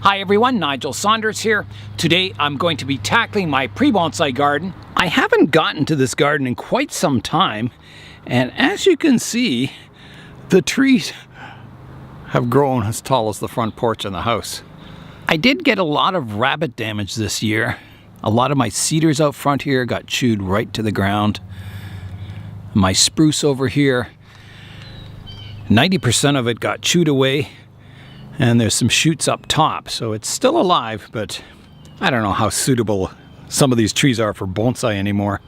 Hi everyone, Nigel Saunders here. Today I'm going to be tackling my pre-bonsai garden. I haven't gotten to this garden in quite some time, and as you can see, the trees have grown as tall as the front porch in the house. I did get a lot of rabbit damage this year. A lot of my cedars out front here got chewed right to the ground. My spruce over here, 90% of it got chewed away. And there's some shoots up top, so it's still alive, but I don't know how suitable some of these trees are for bonsai anymore.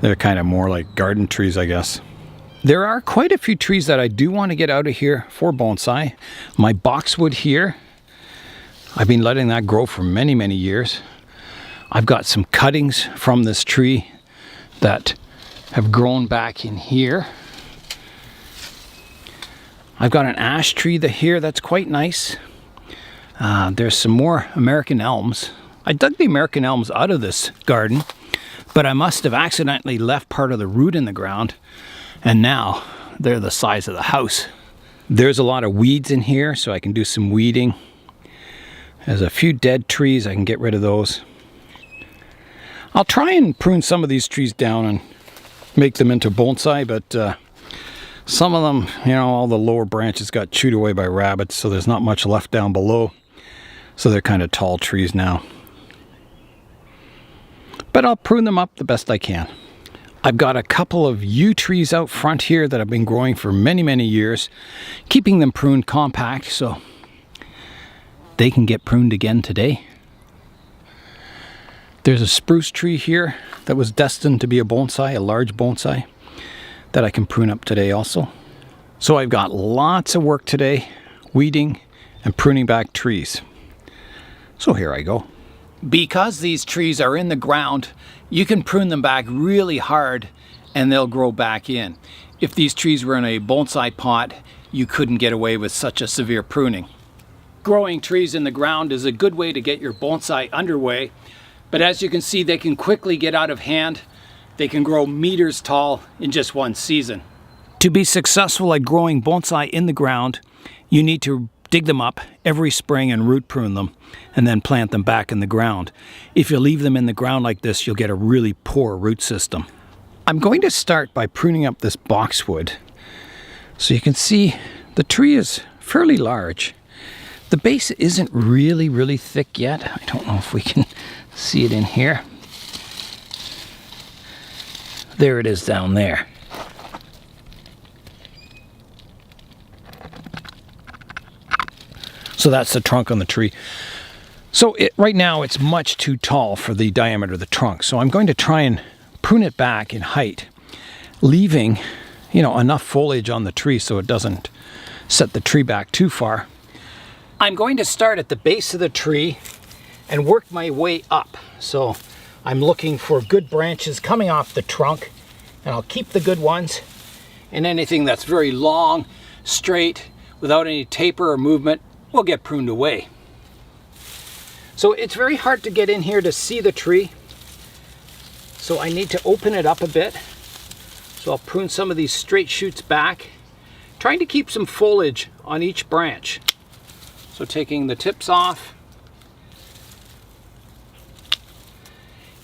They're kind of more like garden trees, I guess. There are quite a few trees that I do want to get out of here for bonsai. My boxwood here, I've been letting that grow for many, many years. I've got some cuttings from this tree that have grown back in here. I've got an ash tree here that's quite nice. There's some more American elms. I dug the American elms out of this garden, but I must have accidentally left part of the root in the ground, and now they're the size of the house. There's a lot of weeds in here, so I can do some weeding. There's a few dead trees, I can get rid of those. I'll try and prune some of these trees down and make them into bonsai, but some of them, you know, all the lower branches got chewed away by rabbits, so there's not much left down below. So they're kind of tall trees now. But I'll prune them up the best I can. I've got a couple of yew trees out front here that have been growing for many, many years, keeping them pruned compact so they can get pruned again today. There's a spruce tree here that was destined to be a bonsai, a large bonsai, that I can prune up today also. So I've got lots of work today, weeding and pruning back trees. So here I go. Because these trees are in the ground, you can prune them back really hard and they'll grow back in. If these trees were in a bonsai pot, you couldn't get away with such a severe pruning. Growing trees in the ground is a good way to get your bonsai underway, but as you can see, they can quickly get out of hand. They can grow meters tall in just one season. To be successful at growing bonsai in the ground, you need to dig them up every spring and root prune them, and then plant them back in the ground. If you leave them in the ground like this, you'll get a really poor root system. I'm going to start by pruning up this boxwood. So you can see the tree is fairly large. The base isn't really thick yet. I don't know if we can see it in here. There it is down there. So that's the trunk on the tree. So right now it's much too tall for the diameter of the trunk. So I'm going to try and prune it back in height, leaving, you know, enough foliage on the tree so it doesn't set the tree back too far. I'm going to start at the base of the tree and work my way up. So I'm looking for good branches coming off the trunk, and I'll keep the good ones, and anything that's very long, straight, without any taper or movement will get pruned away. So it's very hard to get in here to see the tree, so I need to open it up a bit. So I'll prune some of these straight shoots back, trying to keep some foliage on each branch. So taking the tips off.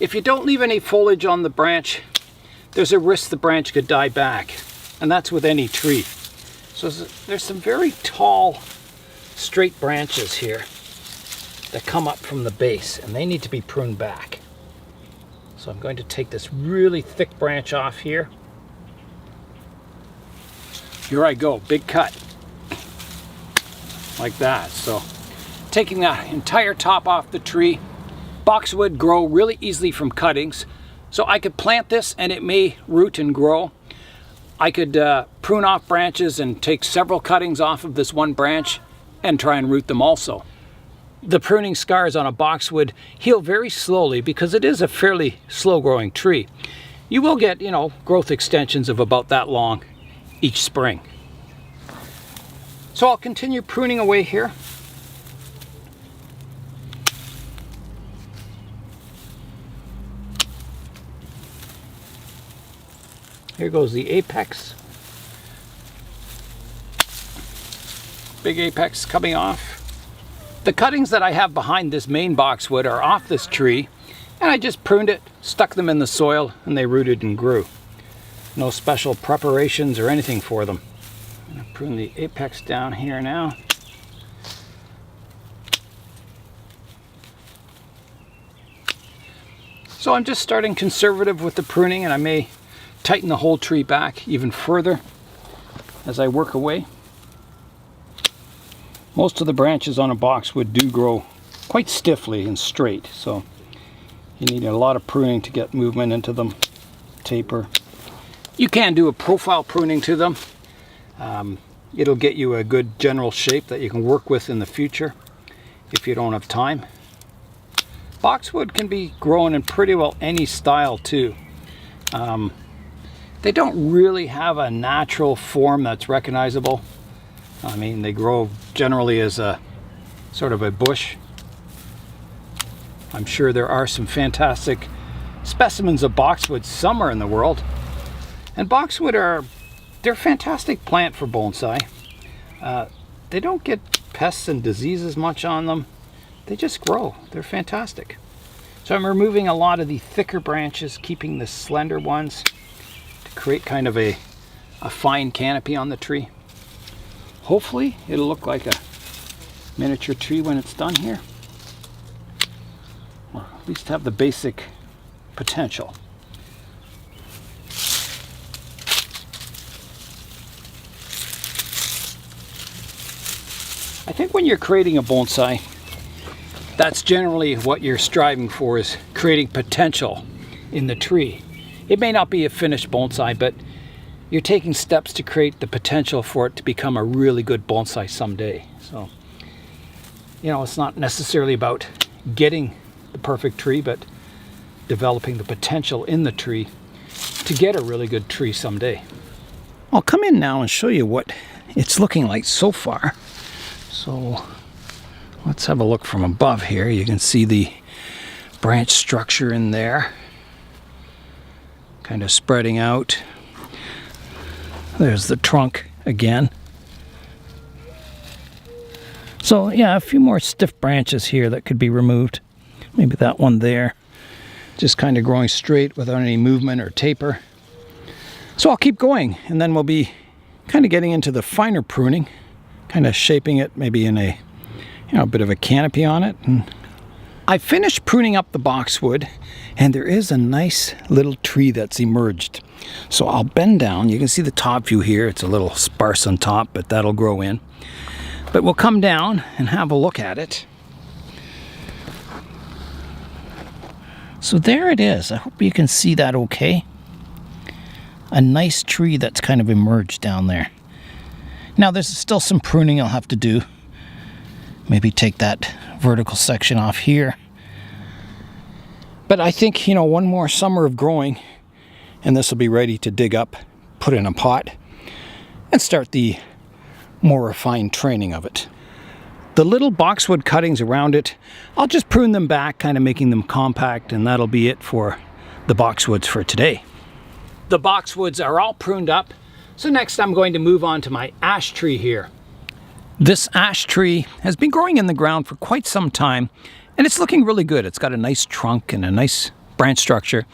If you don't leave any foliage on the branch, there's a risk the branch could die back, and that's with any tree. So there's some very tall, straight branches here that come up from the base, and they need to be pruned back. So I'm going to take this really thick branch off here. Here I go, big cut, like that. So taking that entire top off the tree. Boxwood grow really easily from cuttings, so I could plant this and it may root and grow. I could prune off branches and take several cuttings off of this one branch and try and root them also. The pruning scars on a boxwood heal very slowly because it is a fairly slow growing tree. You will get, you know, growth extensions of about that long each spring. So I'll continue pruning away here. Here goes the apex. Big apex coming off. The cuttings that I have behind this main boxwood are off this tree, and I just pruned it, stuck them in the soil, and they rooted and grew. No special preparations or anything for them. I'm going to prune the apex down here now. So I'm just starting conservative with the pruning, and I may tighten the whole tree back even further as I work away. Most of the branches on a boxwood do grow quite stiffly and straight, so you need a lot of pruning to get movement into them, taper. You can do a profile pruning to them. It'll get you a good general shape that you can work with in the future if you don't have time. Boxwood can be grown in pretty well any style too. They don't really have a natural form that's recognizable. I mean, they grow generally as a sort of a bush. I'm sure there are some fantastic specimens of boxwood somewhere in the world. And boxwood they're a fantastic plant for bonsai. They don't get pests and diseases much on them. They just grow. They're fantastic. So I'm removing a lot of the thicker branches, keeping the slender ones to create kind of a fine canopy on the tree. Hopefully it'll look like a miniature tree when it's done here, or at least have the basic potential. I think when you're creating a bonsai, that's generally what you're striving for, is creating potential in the tree. It may not be a finished bonsai, but you're taking steps to create the potential for it to become a really good bonsai someday. So, you know, it's not necessarily about getting the perfect tree, but developing the potential in the tree to get a really good tree someday. I'll come in now and show you what it's looking like so far. So let's have a look from above here. You can see the branch structure in there, kind of spreading out. There's the trunk again. So yeah, a few more stiff branches here that could be removed. Maybe that one there. Just kind of growing straight without any movement or taper. So I'll keep going, and then we'll be kind of getting into the finer pruning, kind of shaping it maybe in a bit of a canopy on it. And I finished pruning up the boxwood, and there is a nice little tree that's emerged. So I'll bend down. You can see the top view here. It's a little sparse on top, but that'll grow in. But we'll come down and have a look at it. So there it is. I hope you can see that okay. A nice tree that's kind of emerged down there. Now there's still some pruning I'll have to do. Maybe take that vertical section off here. But I think, one more summer of growing, and this will be ready to dig up, put in a pot, and start the more refined training of it. The little boxwood cuttings around it, I'll just prune them back, kind of making them compact, and that'll be it for the boxwoods for today. The boxwoods are all pruned up, so next I'm going to move on to my ash tree here. This ash tree has been growing in the ground for quite some time, and it's looking really good. It's got a nice trunk and a nice branch structure.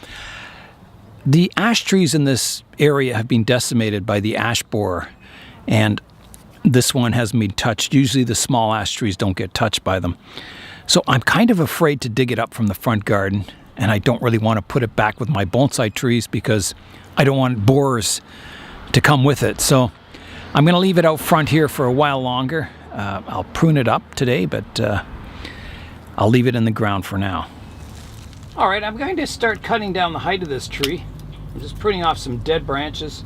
The ash trees in this area have been decimated by the ash borer, and this one hasn't been touched. Usually the small ash trees don't get touched by them. So I'm kind of afraid to dig it up from the front garden, and I don't really want to put it back with my bonsai trees because I don't want borers to come with it. So I'm going to leave it out front here for a while longer. I'll prune it up today, but I'll leave it in the ground for now. All right, I'm going to start cutting down the height of this tree. I'm just pruning off some dead branches.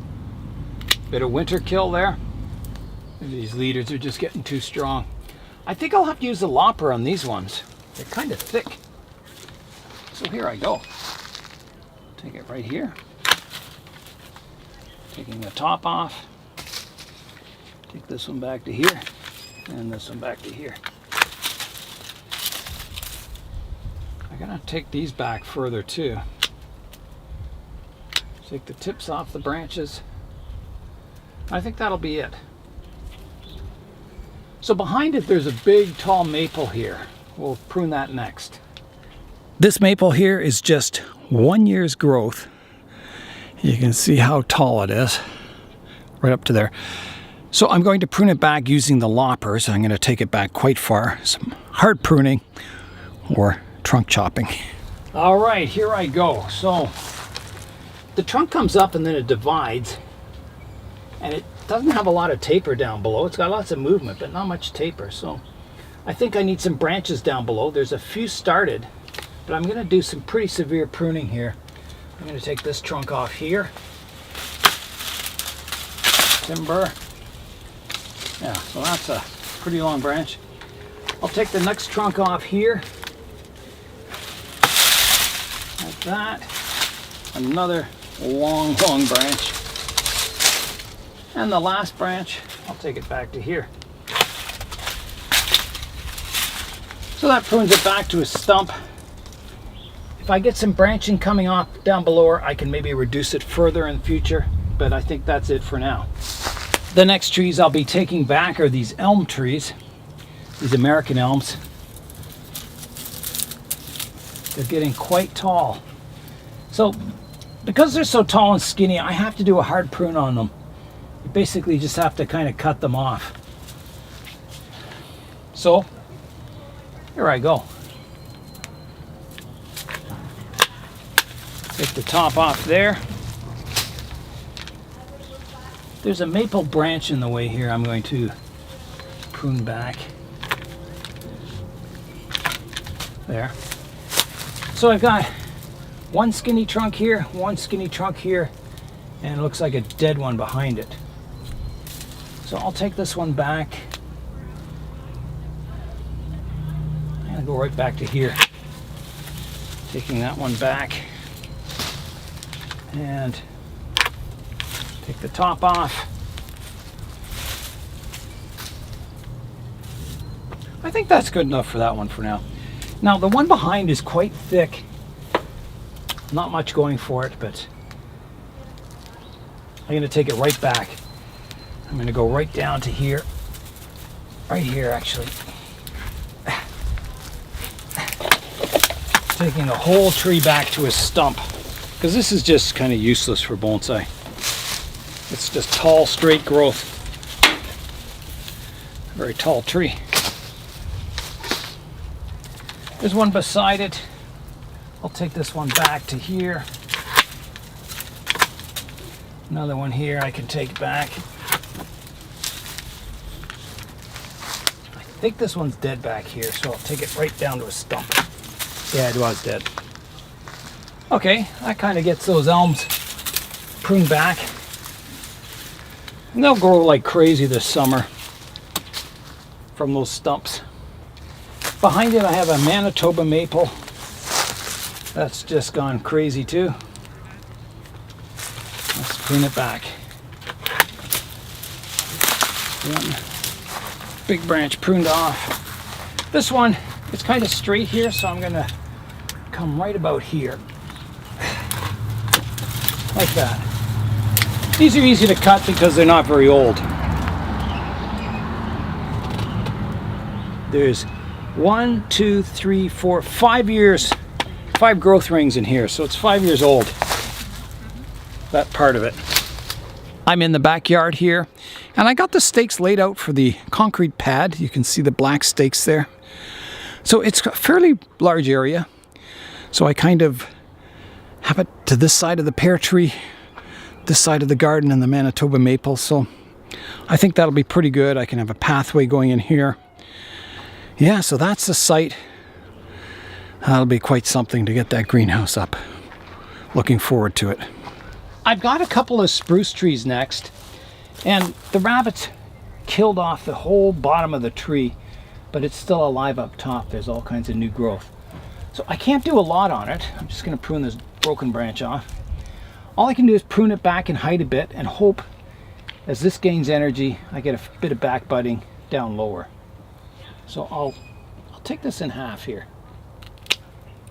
Bit of winter kill there. These leaders are just getting too strong. I think I'll have to use the lopper on these ones. They're kind of thick. So here I go. Take it right here. Taking the top off. Take this one back to here, and this one back to here. I'm gonna take these back further too. Take the tips off the branches. I think that'll be it. So behind it there's a big tall maple here. We'll prune that next. This maple here is just 1 year's growth. You can see how tall it is, right up to there. So I'm going to prune it back using the loppers. I'm going to take it back quite far. Some hard pruning or trunk chopping. All right, here I go. So the trunk comes up and then it divides, and it doesn't have a lot of taper down below. It's got lots of movement, but not much taper. So I think I need some branches down below. There's a few started, but I'm going to do some pretty severe pruning here. I'm going to take this trunk off here. Timber. Yeah, so that's a pretty long branch. I'll take the next trunk off here. Like that. Another long branch. And the last branch, I'll take it back to here. So that prunes it back to a stump. If I get some branching coming off down below, I can maybe reduce it further in the future, but I think that's it for now. The next trees I'll be taking back are these elm trees, these American elms. They're getting quite tall. So because they're so tall and skinny, I have to do a hard prune on them. You basically just have to kind of cut them off. So here I go. Take the top off there. There's a maple branch in the way here I'm going to prune back. There. So I've got one skinny trunk here, one skinny trunk here, and it looks like a dead one behind it. So I'll take this one back and go right back to here. Taking that one back. And take the top off. I think that's good enough for that one for now. Now the one behind is quite thick. Not much going for it, but I'm going to take it right back. I'm going to go right down to here. Right here, actually. Taking the whole tree back to a stump, because this is just kind of useless for bonsai. It's just tall, straight growth. Very tall tree. There's one beside it. I'll take this one back to here. Another one here I can take back. I think this one's dead back here, so I'll take it right down to a stump. Yeah, it was dead. Okay, that kind of gets those elms pruned back. And they'll grow like crazy this summer from those stumps. Behind it I have a Manitoba maple. That's just gone crazy too. Let's prune it back. One big branch pruned off. This one, it's kind of straight here, so I'm gonna come right about here. Like that. These are easy to cut because they're not very old. There's 1, 2, 3, 4, 5 years, 5 growth rings in here, so it's 5 years old, that part of it. I'm in the backyard here, and I got the stakes laid out for the concrete pad. You can see the black stakes there. So it's a fairly large area. So I kind of have it to this side of the pear tree, this side of the garden, and the Manitoba maple. So I think that'll be pretty good. I can have a pathway going in here. Yeah, so that's the site. That'll be quite something to get that greenhouse up. Looking forward to it. I've got a couple of spruce trees next, and the rabbits killed off the whole bottom of the tree, but it's still alive up top. There's all kinds of new growth. So I can't do a lot on it. I'm just going to prune this broken branch off. All I can do is prune it back and height a bit and hope as this gains energy, I get a bit of back budding down lower. So I'll take this in half here,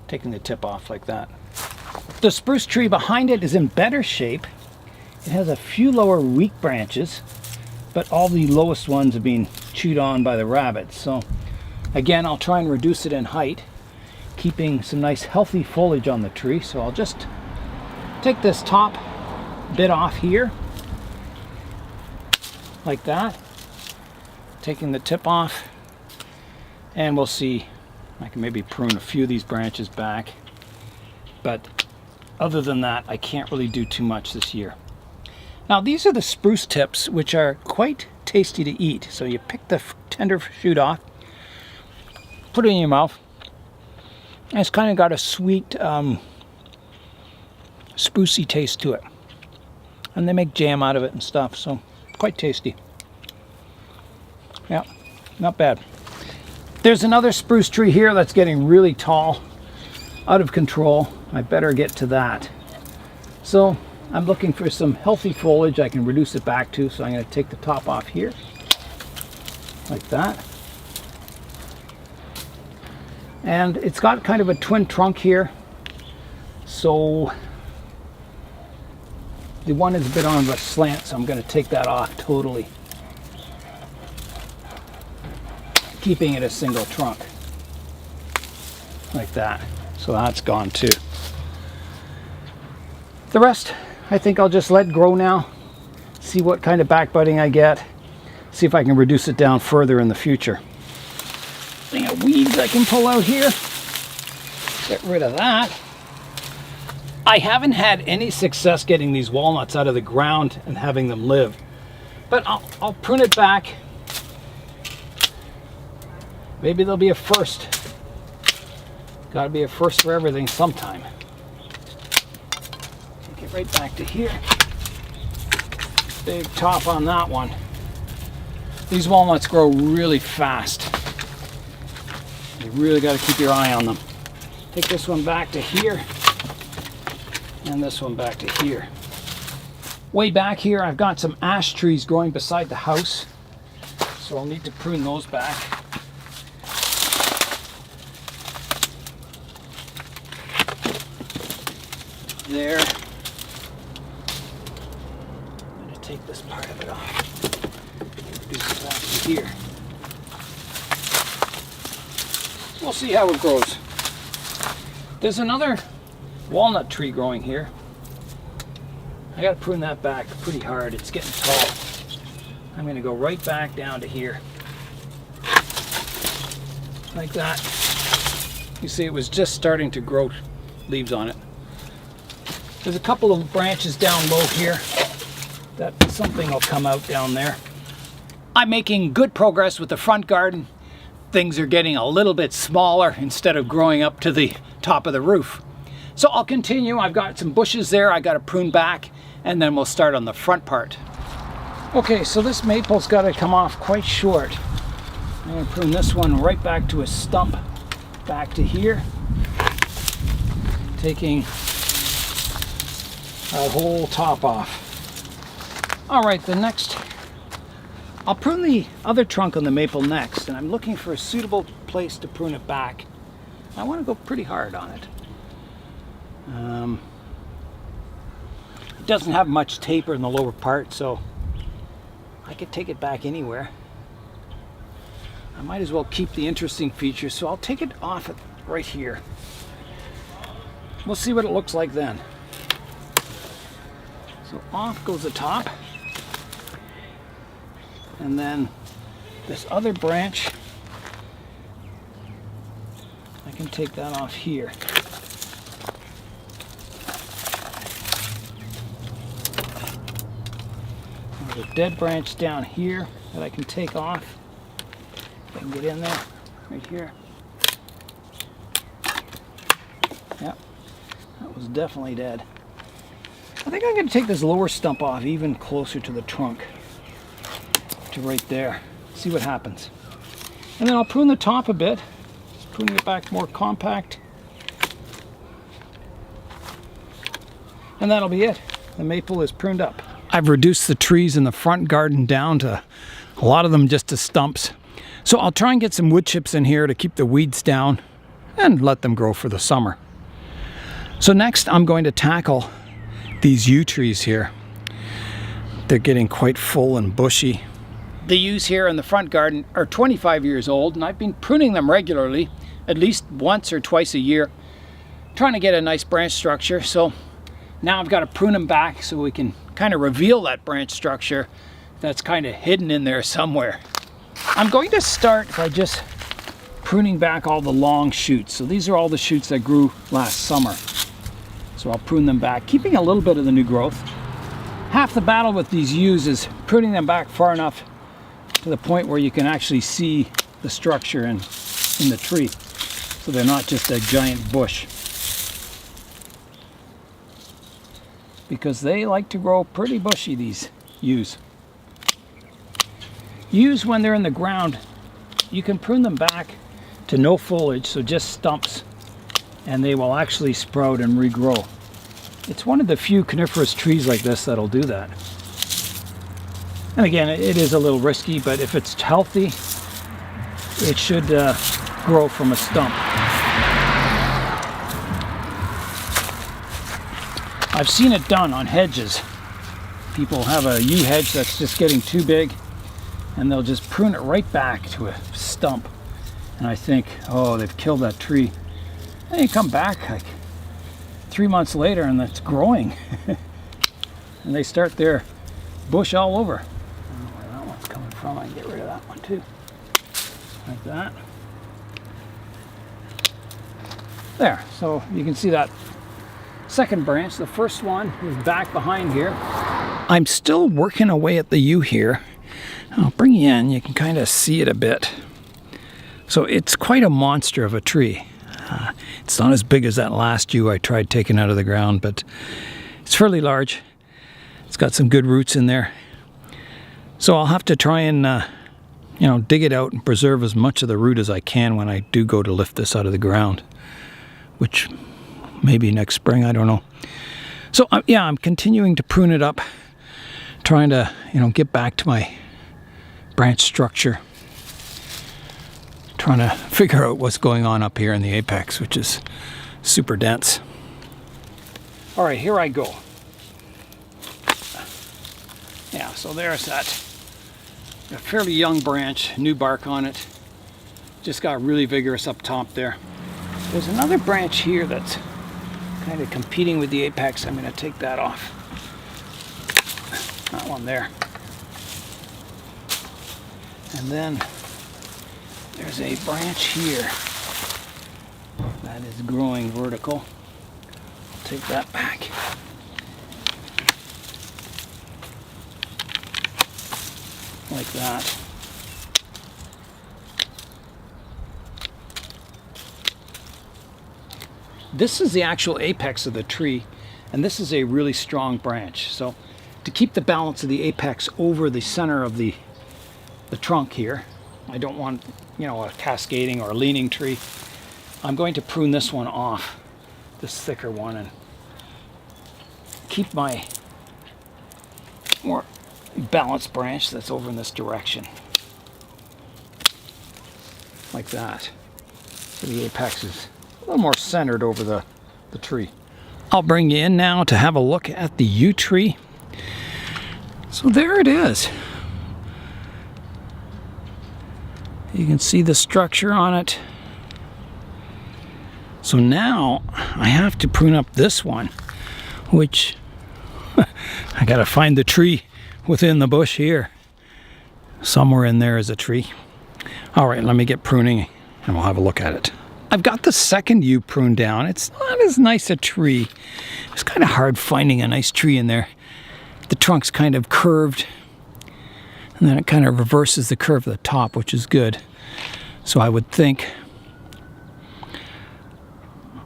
taking the tip off like that. The spruce tree behind it is in better shape. It has a few lower weak branches, but all the lowest ones have been chewed on by the rabbits. So again, I'll try and reduce it in height, keeping some nice healthy foliage on the tree. So I'll just take this top bit off here, like that, taking the tip off, and we'll see. I can maybe prune a few of these branches back, but other than that, I can't really do too much this year. Now these are the spruce tips, which are quite tasty to eat. So you pick the tender shoot off, put it in your mouth, and it's kind of got a sweet, sprucey taste to it. And they make jam out of it and stuff, so quite tasty. Yeah, not bad. There's another spruce tree here that's getting really tall, out of control. I better get to that. So I'm looking for some healthy foliage I can reduce it back to, so I'm going to take the top off here, like that. And it's got kind of a twin trunk here, so the one is a bit on a slant, so I'm going to take that off totally, keeping it a single trunk, like that. So that's gone too. The rest, I think I'll just let grow now, see what kind of backbiting I get, see if I can reduce it down further in the future. Thing of weeds I can pull out here, get rid of that. I haven't had any success getting these walnuts out of the ground and having them live, but I'll prune it back. Maybe there'll be a first. Gotta be a first for everything sometime. Take it right back to here. Big top on that one. These walnuts grow really fast. You really got to keep your eye on them. Take this one back to here, and this one back to here. Way back here, I've got some ash trees growing beside the house, so I'll need to prune those back. There. I'm going to take this part of it off. Reduce it back to here. We'll see how it grows. There's another walnut tree growing here. I got to prune that back pretty hard. It's getting tall. I'm going to go right back down to here, like that. You see, it was just starting to grow leaves on it. There's a couple of branches down low here that something will come out down there. I'm making good progress with the front garden. Things are getting a little bit smaller instead of growing up to the top of the roof. So I'll continue. I've got some bushes there I got to prune back, and then we'll start on the front part. Okay, so this maple's got to come off quite short. I'm going to prune this one right back to a stump, back to here, taking that whole top off. All right, the next, I'll prune the other trunk on the maple next, and I'm looking for a suitable place to prune it back. I want to go pretty hard on it. It doesn't have much taper in the lower part, so I could take it back anywhere. I might as well keep the interesting features, so I'll take it off right here. We'll see what it looks like then. So off goes the top, and then this other branch, I can take that off here. There's a dead branch down here that I can take off. If I can get in there, right here. Yep, that was definitely dead. I think I'm going to take this lower stump off even closer to the trunk, to right there. See what happens. And then I'll prune the top a bit, just pruning it back more compact. And that'll be it. The maple is pruned up. I've reduced the trees in the front garden down to a lot of them just to stumps. So I'll try and get some wood chips in here to keep the weeds down and let them grow for the summer. So next I'm going to tackle these yew trees here. They're getting quite full and bushy. The yews here in the front garden are 25 years old, and I've been pruning them regularly, at least once or twice a year, trying to get a nice branch structure. So now I've got to prune them back so we can kind of reveal that branch structure that's kind of hidden in there somewhere. I'm going to start by just pruning back all the long shoots. So these are all the shoots that grew last summer. So I'll prune them back, keeping a little bit of the new growth. Half the battle with these yews is pruning them back far enough to the point where you can actually see the structure in the tree, so they're not just a giant bush. Because they like to grow pretty bushy, these yews. Yews, when they're in the ground, you can prune them back to no foliage, so just stumps, and they will actually sprout and regrow. It's one of the few coniferous trees like this that'll do that. And again, it is a little risky, but if it's healthy, it should grow from a stump. I've seen it done on hedges. People have a yew hedge that's just getting too big, and they'll just prune it right back to a stump. And I think, oh, they've killed that tree. And you come back like 3 months later and it's growing. And they start their bush all over. I don't know where that one's coming from. I can get rid of that one too. Like that. There, so you can see that second branch. The first one is back behind here. I'm still working away at the yew here. I'll bring you in, you can kind of see it a bit. So it's quite a monster of a tree. It's not as big as that last yew I tried taking out of the ground, but it's fairly large. It's got some good roots in there. So I'll have to try and dig it out and preserve as much of the root as I can when I do go to lift this out of the ground, which maybe next spring, I don't know. So yeah, I'm continuing to prune it up, trying to get back to my branch structure, trying to figure out what's going on up here in the apex, which is super dense. All right, here I go. Yeah, so there's that, a fairly young branch, new bark on it. Just got really vigorous up top there. There's another branch here that's kind of competing with the apex. I'm going to take that off. That one there. And then there's a branch here that is growing vertical. I'll take that back. Like that. This is the actual apex of the tree, and this is a really strong branch. So to keep the balance of the apex over the center of the trunk here, I don't want a cascading or a leaning tree. I'm going to prune this one off, this thicker one, and keep my more balanced branch that's over in this direction. Like that. So the apex is a little more centered over the tree. I'll bring you in now to have a look at the yew tree. So there it is. You can see the structure on it. So now I have to prune up this one, which I gotta find the tree within the bush here. Somewhere in there is a tree. All right, let me get pruning and we'll have a look at it. I've got the second yew pruned down. It's not as nice a tree. It's kind of hard finding a nice tree in there. The trunk's kind of curved, and then it kind of reverses the curve at the top, which is good. So I would think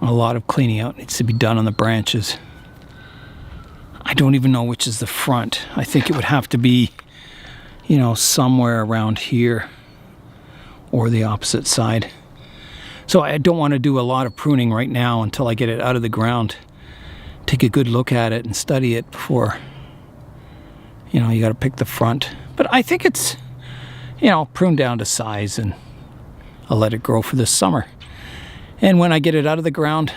a lot of cleaning out needs to be done on the branches. I don't even know which is the front. I think it would have to be, somewhere around here or the opposite side. So I don't want to do a lot of pruning right now until I get it out of the ground. Take a good look at it and study it before, you got to pick the front. But I think it's, pruned down to size, and I'll let it grow for this summer. And when I get it out of the ground,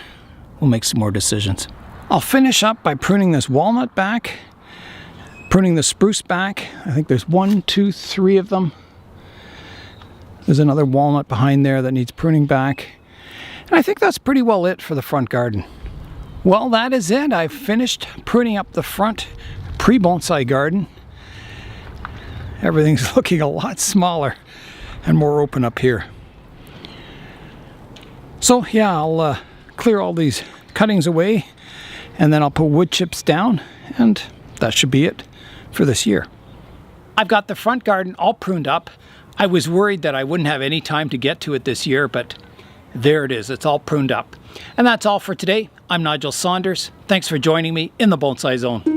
we'll make some more decisions. I'll finish up by pruning this walnut back. Pruning the spruce back. I think there's 1, 2, 3 of them. There's another walnut behind there that needs pruning back. And I think that's pretty well it for the front garden. Well, that is it. I've finished pruning up the front pre-bonsai garden. Everything's looking a lot smaller and more open up here. So yeah, I'll clear all these cuttings away and then I'll put wood chips down, and that should be it for this year. I've got the front garden all pruned up. I was worried that I wouldn't have any time to get to it this year, but there it is. It's all pruned up. And that's all for today. I'm Nigel Saunders. Thanks for joining me in the Bonsai Zone.